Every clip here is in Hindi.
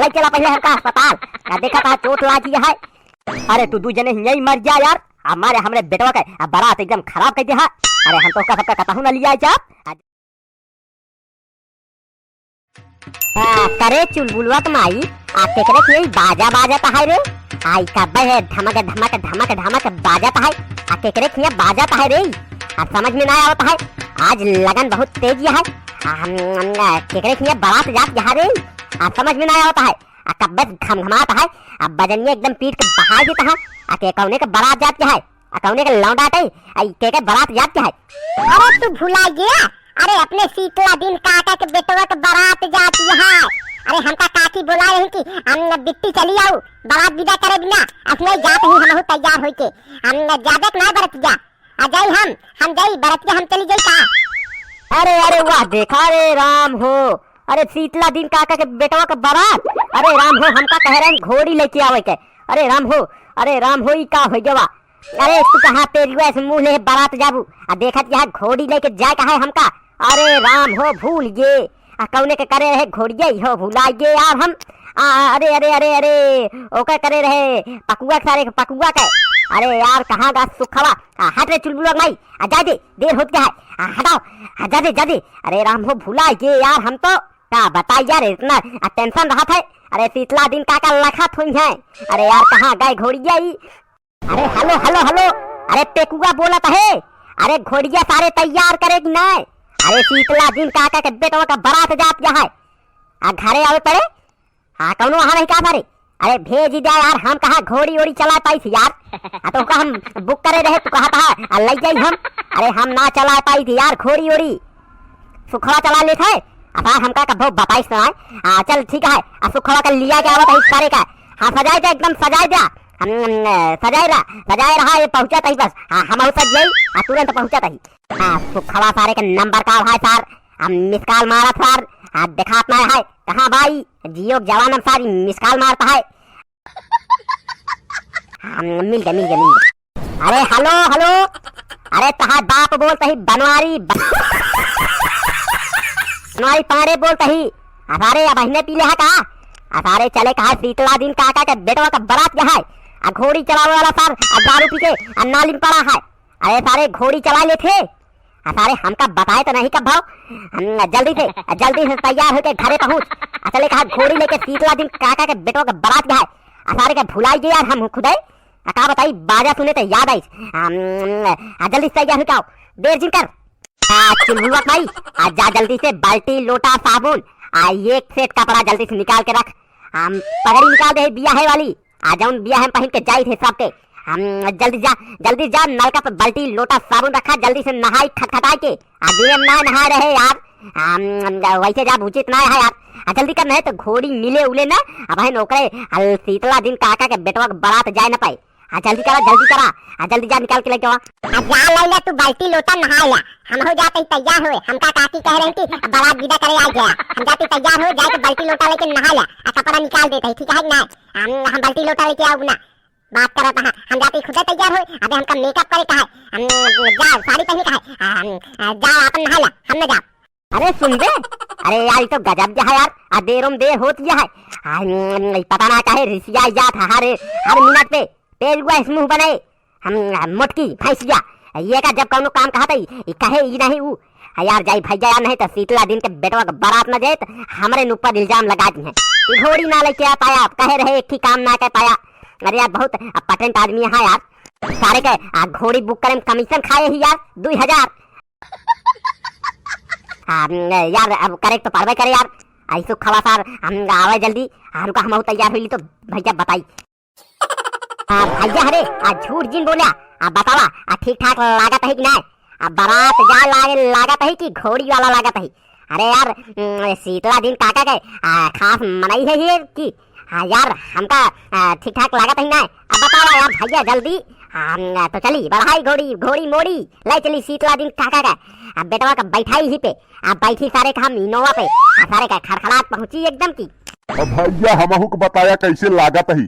ले चला पहले हमका अस्पताल। देखा था चोट लागी है। अरे तू 2 जने यही मर जा यार। हमारे हमरे बेटवा के बारात एकदम खराब कर दिया। अरे हम तो का सबका कतहू न लिया जा। करे चुलबुलवा माई आ केकरे के बाजा बाजाता है रे। आई कब्बे है धमक धमक धमक धमक बाजाता है। आ केकरे के बाजाता है रे। आ समझ में ना आता है। आज लगन बहुत तेज है। केकरे के बारात जात यहाँ रे। आ समझ में ना आता है। आ कब्बे घमघमाता है। आ बजनिया एकदम पीट के बहा देता है। आ के कौने के बारात जात है। आ कौने के लौंडाटे आई के बारात जात है। अरे तू भुला गया। अरे अपने शीतला दिन काका के बेटवा के बारात जाती है। अरे हमका काकी बुला रही कि हम बिट्टी चली आओ बारात विदा करे बिना। असने जात ही हम तैयार होई के हम जाबे ना बरत जा। आ जाई हम जाई बरत के हम चली जाई का। अरे अरे वाह देखा रे राम हो। अरे शीतला दिन काका के बेटवा के बारात। अरे राम हो हमका कह रहे हैं घोड़ी लेके आवे के। अरे राम हो ई का हो जवा। अरे तू कहां पे ऐसे मुंह ले बारात जाबू। आ देखत यहाँ घोड़ी लेके जाए का है हमका। अरे राम हो भूल गे। आ कौने के करे रहे घोड़िए हो भुला गे यार हम। अरे अरे अरे अरे ओके करे रहे पकुआ के सारे पकुआ के। अरे यार कहाँ गा सुखवा। हट रे चुलबुलवा माई। आ जा दे देर होत गया है। हटाओ जा दे। अरे राम हो भुला गे यार हम तो क्या बताई यार इतना टेंशन रहा था। अरे शीतला दिन काका लखत हुई है। अरे यार कहाँ गए घोड़िया। अरे हेलो अरे पेकुआ बोलत है। अरे घोड़िया सारे तैयार करेगी ना। अरे शीतला दिन काका के बेटवा का बारात जात जा है। आ घरे आवे पड़े। कौनो वहां नहीं का मारे। अरे भेज दे यार हम कहा घोड़ी ओड़ी चला पाई थी यार। तो का हम बुक करे रहे तो कहा था ले जाई हम। अरे हम ना चला पाई थी यार घोड़ी ओड़ी सुखवा चला ले थे। अब हमका का बहुत बताई सुनाए। चल ठीक है सुखवा का लिया क्या आवत है सारे का। हाँ सजाए जा एकदम सजाए जा। सजाए रहा ये पहुंचा ही बस। हम सज जाई तुरंत पहुंचा ही। सुखवा सारे के नंबर का है सर। हम मिस कॉल मारा सर। दिखात ना है कहाँ भाई जियो जवान सारी मिस कॉल मारता है। मिल गया। अरे हेलो अरे तहा बाप बोलता ही बनवारी पारे बोलता ही। अरे अब अहने पीले है का। अरे चले कहा शीतला दिन काका के बेटवा का बारात है। घोड़ी चलावे वाला सर दारू पी के नाली पड़ा है। अरे सारे घोड़ी चला ले थे। सारे हमका बताए तो नहीं कब भाव। जल्दी से तैयार होके घरे पहुंच। चले कहा घोड़ी लेके शीतला दिन काका के बेटवा का बारात है। सारे का भुलाई गए यार हम खुद का बताई बाजा सुने तो याद आई। जल्दी से तैयार हो देर जिन कर। चुलबुलवा भाई जा जल्दी से बाल्टी लोटा साबुन एक सेट कपड़ा जल्दी से निकाल के रख। पगड़ी निकाल दे बिया है वाली। आ जाऊन बिया हम पहन के जाई थे सबके। हम जल्दी जा नलका पे बाल्टी लोटा साबुन रखा। जल्दी से नहाई खटखटाई के। दिन ना नहा रहे यार। वैसे जा उचित ना है यार। जल्दी कर नहीं तो घोड़ी मिले उले ना। अब है नौकरे शीतला दिन काका के बेटवा के बारात जाए ना पाए। जल्दी करा जल्दी जा निकाल के लेके जा ले तू बाल्टी लोटा नहा ला। हम हो जाते तैयार हुए। हमका काकी कह रही थी बारात विदा करे आ गया। हम जाते तैयार हो जाए बाल्टी लोटा लेके नहा ला। कपड़ा निकाल देते ठीक है ना। हम बाल्टी लोटा लेके आओ ना बात कर रहा था। हम जाते खुद तैयार हो। अबे हमका मेकअप करे का है। जा साड़ी पहने का है। जा अपन नहा ला हम न जा। अरे सुन बे। अरे यार ये तो गजब है यार। देरों देर होत गया है। पता ना चाहे रिसिया जात हर मिनट पे पेड़ हुआ मुंह बने। हम मोटकी भैंसिया ये का जब कौनो काम कहा था कहे ये नहीं वो यार जाई भैया यार नहीं तो शीतला दिन के बेटवा का बारात न जाए तो हमारे ऊपर इल्जाम लगा दी है। घोड़ी ना लेके आ पाया कहे रहे एक ही काम ना कर पाया। अरे यार बहुत पटेंट आदमी है यार। सारे के घोड़ी बुक करे कमीशन खाए ही यार 2000। यार अब करे तो पारवे करे यार। ऐसो खवा सार हम आवे जल्दी। रुका हम तैयार हुई तो भैया बताई। भैया अरे झूठ जिन बोलिया बतावा ठीक ठाक लागत है कि नहीं। बारात जा लागत है कि घोड़ी वाला लागत है। अरे यार शीतला दिन काका के खास मनाई है ये कि यार हमका ठीक ठाक लागत है ना। अब बताओ यार भैया जल्दी। तो चली बढ़ाई घोड़ी मोड़ी ले चली शीतला दिन काका का बेटवा का बैठाई ही पे। बैठी सारे का हम इनोवा पे। सारे का खड़खड़ाहट पहुंची एकदम की। भैया हमहू को बताया कैसे लागत है।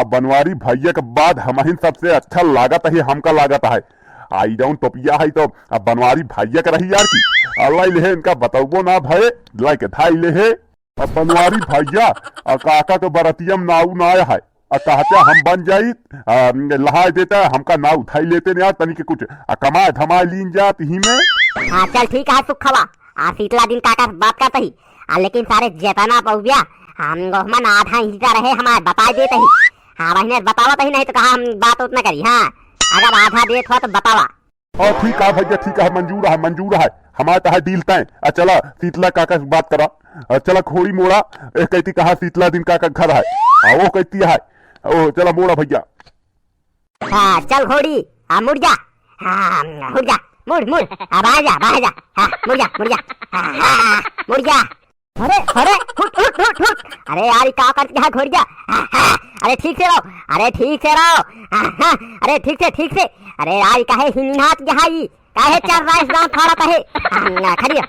बनवारी भैया के बाद हमहिन सबसे अच्छा लागत है हमका लागत है। आई जाऊन टोपिया है तो बनवारी भैया के रही यार की। अल्लाह ले इनका बताओ ना भय लाइक धाई ले है। अब बनवारी भैया काका के बरतियम नाऊ ना है कहते हम बन जाई लहा देता हमका ना उठाई लेते नहीं यार तनी के कुछ कमाए धमाए लीन जात ही में। हाँ चल ठीक है सुखवा शीतला दिन काका से बात करते ही लेकिन सारे जेतना पहुँचा हम मन आधा हिस्सा रहे हमारे बता देते ही। हाँ बहने बतावा ही नहीं तो कहा हम बात उतना करी। हाँ अगर आधा देत हुआ तो बतावा। हाँ ठीक है भैया ठीक है मंजूर है हमारे तहा डील तय। चला शीतला काका से बात करा चला खोड़ी मोड़ा कहती कहा शीतला दिन काका घर है वो कहती है ओ चला मोड़ा भैया। हाँ चल घोड़ी मुड़ जा। हाँ मुड़ जा मुड़ बाहर जा हाँ मुड़ जा मुड़ जा। अरे अरे यार का करते है घोड़िया। अरे ठीक से रहो अरे ठीक से अरे यार काहे हिन्नात जहाई काहे चल रहा है गांव थोड़ा कहे खड़ियो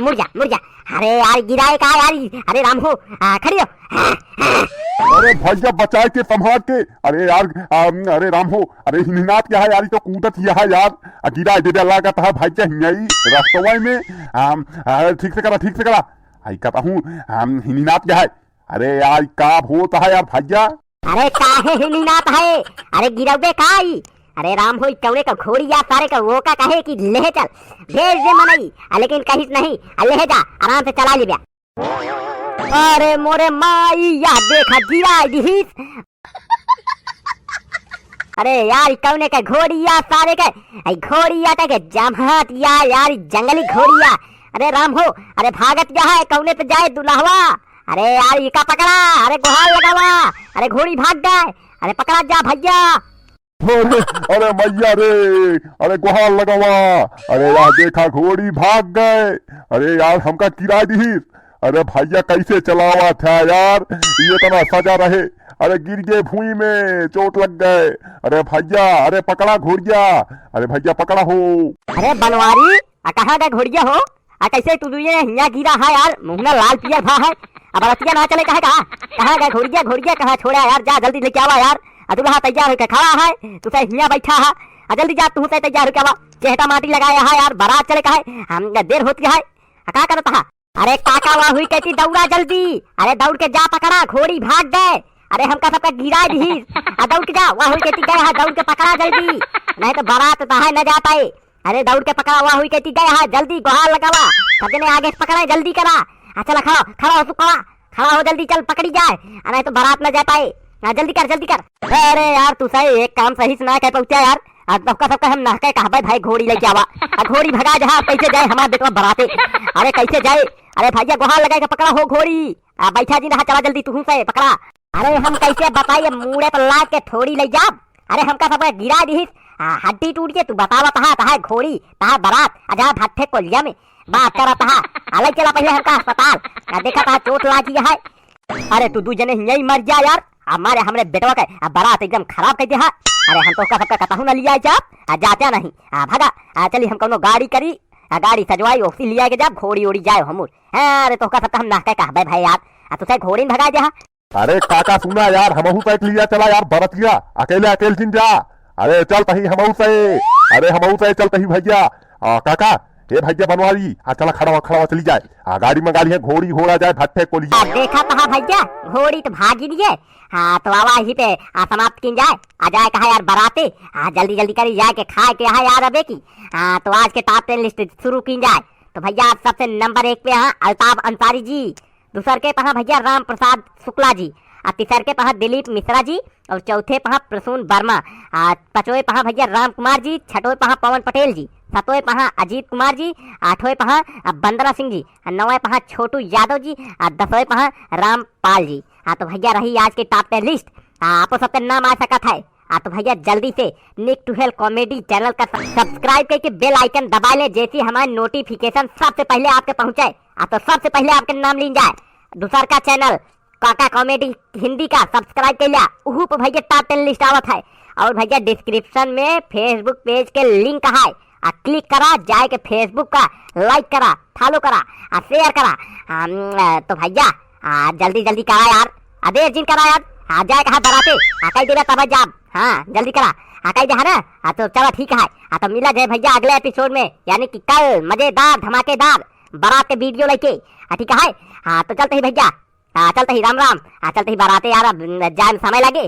मुड़ जा। अरे यार गिराए का यार अरे राम हो खड़ियो। अरे भैया बचाए के संभाल के अरे यार अरे राम हो अरे हिन्नात क्या है यार तो कूदत ही है यार गिरा दे लागत है भैया हिन्नई रास्तवा में ठीक से करा आई कहता हूँ हिन्नात क्या है अरे यार का होता है यार भैया। अरे काहे हिन्नात है अरे गिरवे काई अरे राम हो कौने का घोड़ी या सारे का वो का कहे कि ले चल भेज दे मनई लेकिन कहीं नहीं ले जा आराम से चला लिया। अरे मोरे माई या देखा गिरा दिहिस। अरे यार कौने का घोड़िया सारे का घोड़िया के जमात या यार जंगली घोड़िया। अरे राम हो अरे भागत जा है कौने पे जाए दुल्हवा। अरे यार इका पकड़ा अरे गुहार लगावा अरे घोड़ी भाग गए अरे पकड़ा जा भैया। अरे मैया रे अरे गुहार लगावा अरे यार देखा घोड़ी भाग गए अरे यार हमका किराए दी। अरे भैया कैसे चलावा था यार ये तना सजा रहे अरे गिर गए भूमि में चोट लग गए। अरे भैया अरे पकड़ा घोड़िया अरे भैया पकड़ा हो। अरे बनवारी कहाँ गए घोड़िया हो कैसे तू हिया गिरा है यार मुहना लाल पियर भा है अब रतिया ना चले कहाँ गए घोड़िया कहाँ छोड़ा यार जा जल्दी लेके आवा यार दुल्हा तैयार होकर खड़ा है तू हिया बैठा है जल्दी जा तू तैयार होकर आवा चेहटा माटी लगाया है यार बारात चले कहा हम देर होती है क्या करता है। अरे काका वहाँ हुई कहती दौड़ा जल्दी अरे दौड़ के जा पकड़ा घोड़ी भाग गए अरे हमका सबका गिरा दी दौड़ के जा वहाँ हुई कहती गए दौड़ के पकड़ा जल्दी नहीं तो बारात तो है न जा पाए। अरे दौड़ के पकड़ा वहाँ हुई कहती गए है जल्दी गुहार लगावा सबने आगे पकड़ा जल्दी करा चला खड़ा हो खड़ा हो जल्दी चल पकड़ी जाए नहीं तो बारात न जा पाए जल्दी कर। अरे यार तू सही एक काम सही से ना कह पहुंचा यार सबका हम ना कह भाई घोड़ी लेके आवा घोड़ी भगा जहाँ कैसे जाए हमारे बेटवा बराते अरे कैसे जाए। अरे भैया गुहार लगा के पकड़ा हो घोड़ी बैठा जी रहा चला जल्दी तू से पकड़ा। अरे हम कैसे बताइए मुड़े पर ला के थोड़ी ले जा अरे हमका सब गिरा दी हड्डी टूट के तू बतावा तहा घोड़ी तहा बारात जहाँ भट्ठे कोलिया में बात करा तहा अलग चला पहले हमका अस्पताल देखा तहा चोट लागी है। अरे तू दू जने यही मर जा यार हमरे बेटवा के बारात एकदम खराब कर दिया। अरे हम तो सबका कतहू न लिया जाते नहीं भागा चली हम कोनो गाड़ी करी गाड़ी सजवाई ओसी लिया के जब घोड़ी ओड़ी जाए हम। अरे तो सबका हम नाका कहबे भाई यार तू घोड़ी भगा दे। अरे काका सुना यार हमहू पैक लिया चला यार बरतिया अकेले चिन जा अरे चल तही हमहू से चल तही भैया काका ए भैया बनवारी चला खड़ा चली जाए गाड़ी में गाड़ी है घोड़ी घोड़ा जाए भट्टे को लिया देखा तो भैया घोड़ी तो भागी दिए तो आवा ही पे समाप्त की जाए जाए कहा यार बराते जल्दी करी जाए के खाए के यहाँ यार अबे की तो आज के टॉप 10 लिस्ट शुरू की जाए। तो भैया आप सबसे नंबर 1 पे यहाँ अल्ताफ अंसारी जी दूसर के पहा भैया राम प्रसाद शुक्ला जी तीसर के पहा दिलीप मिश्रा जी और चौथे पहा प्रसून वर्मा पांचवें पहा भैया राम कुमार जी छठवें पहा पवन पटेल जी सातवें पहा अजीत कुमार जी आठवें पहा बंदना सिंह जी नौवें पहा छोटू यादव जी 10वें पहा रामपाल जी। तो भैया रही आज की टॉप 10 लिस्ट आपको सबका नाम आ सका था तो भैया जल्दी से निक टू हेल कॉमेडी चैनल का सब्सक्राइब करके बेल आइकन दबा ले जैसे हमारे नोटिफिकेशन सबसे पहले आपके पहुंचे तो सबसे पहले आपके नाम ली जाए। दूसर का चैनल काका कॉमेडी हिंदी का सब्सक्राइब कर लिया उहू पर भैया टॉप 10 लिस्ट आवत है और भैया डिस्क्रिप्शन में फेसबुक पेज के लिंक है क्लिक करा जाए के फेसबुक का लाइक करा फॉलो करा शेयर करा। तो भैया जल्दी करा यार अदेर जिन करा यार जाए कहा बराते कई देर तब जाब जल्दी करा कई दे ना तो चलो ठीक है तो मिला जाए भैया अगले एपिसोड में यानी कि कल मजेदार धमाकेदार बारात के वीडियो लेके ठीक है। हाँ तो चलते ही भैया, हाँ चलते ही, राम राम। हाँ चलते ही बाराते यार, अब जाए में समय लगे।